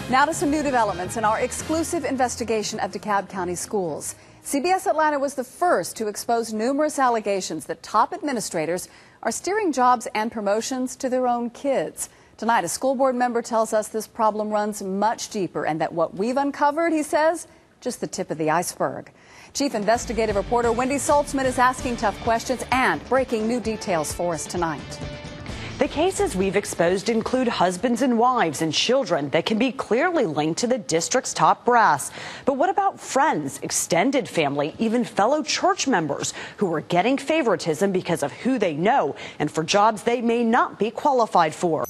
Now to some new developments in our exclusive investigation of DeKalb County Schools. CBS Atlanta was the first to expose numerous allegations that top administrators are steering jobs and promotions to their own kids. Tonight, a school board member tells us this problem runs much deeper and that what we've uncovered, he says, just the tip of the iceberg. Chief investigative reporter Wendy Saltzman is asking tough questions and breaking new details for us tonight. The cases we've exposed include husbands and wives and children that can be clearly linked to the district's top brass. But what about friends, extended family, even fellow church members who are getting favoritism because of who they know and for jobs they may not be qualified for?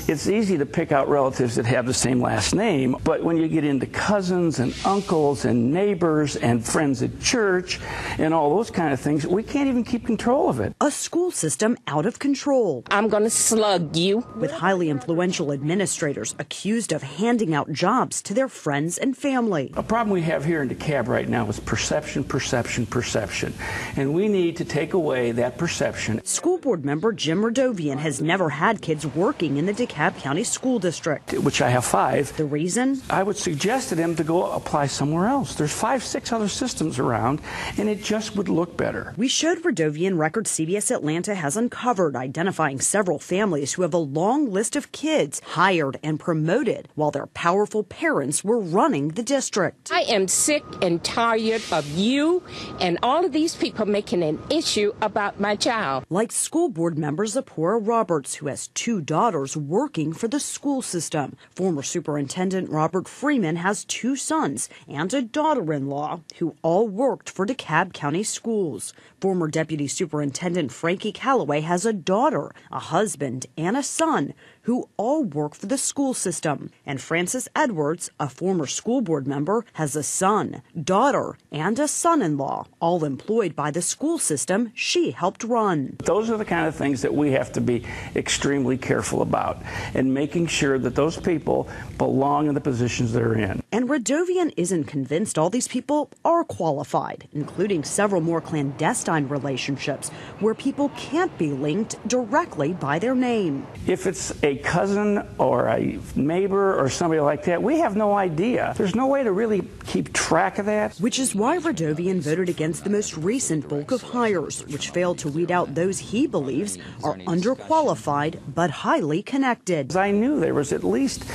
It's easy to pick out relatives that have the same last name, but when you get into cousins and uncles and neighbors and friends at church and all those kind of things, we can't even keep control of it. A school system out of control. I'm going to slug you. With highly influential administrators accused of handing out jobs to their friends and family. A problem we have here in DeKalb right now is perception, perception, perception. And we need to take away that perception. School board member Jim Redovian has never had kids working in the DeKalb County School District. Which I have 5. The reason? I would suggest to him to go apply somewhere else. There's 5, 6 other systems around, and it just would look better. We showed Redovian records CBS Atlanta has uncovered, identifying several families who have a long list of kids hired and promoted while their powerful parents were running the district. I am sick and tired of you and all of these people making an issue about my child. Like school board member Zipporah Roberts, who has 2 daughters working for the school system. Former Superintendent Robert Freeman has 2 sons and a daughter-in-law who all worked for DeKalb County Schools. Former Deputy Superintendent Frankie Calloway has a daughter, a husband, and a son who all work for the school system. And Frances Edwards, a former school board member, has a son, daughter, and a son-in-law, all employed by the school system she helped run. Those are the kind of things that we have to be extremely careful about, and making sure that those people belong in the positions they're in. And Redovian isn't convinced all these people are qualified, including several more clandestine relationships where people can't be linked directly by their name. If it's a cousin or a neighbor or somebody like that, we have no idea. There's no way to really keep track of that. Which is why Redovian voted against the most recent bulk of hires, which failed to weed out those he believes are underqualified but highly connected. I knew there was at least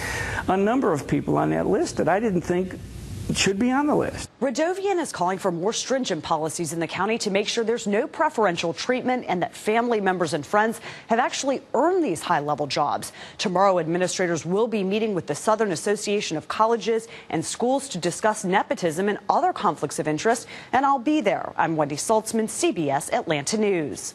a number of people on that list that I didn't think should be on the list. Redovian is calling for more stringent policies in the county to make sure there's no preferential treatment and that family members and friends have actually earned these high-level jobs. Tomorrow, administrators will be meeting with the Southern Association of Colleges and Schools to discuss nepotism and other conflicts of interest, and I'll be there. I'm Wendy Saltzman, CBS Atlanta News.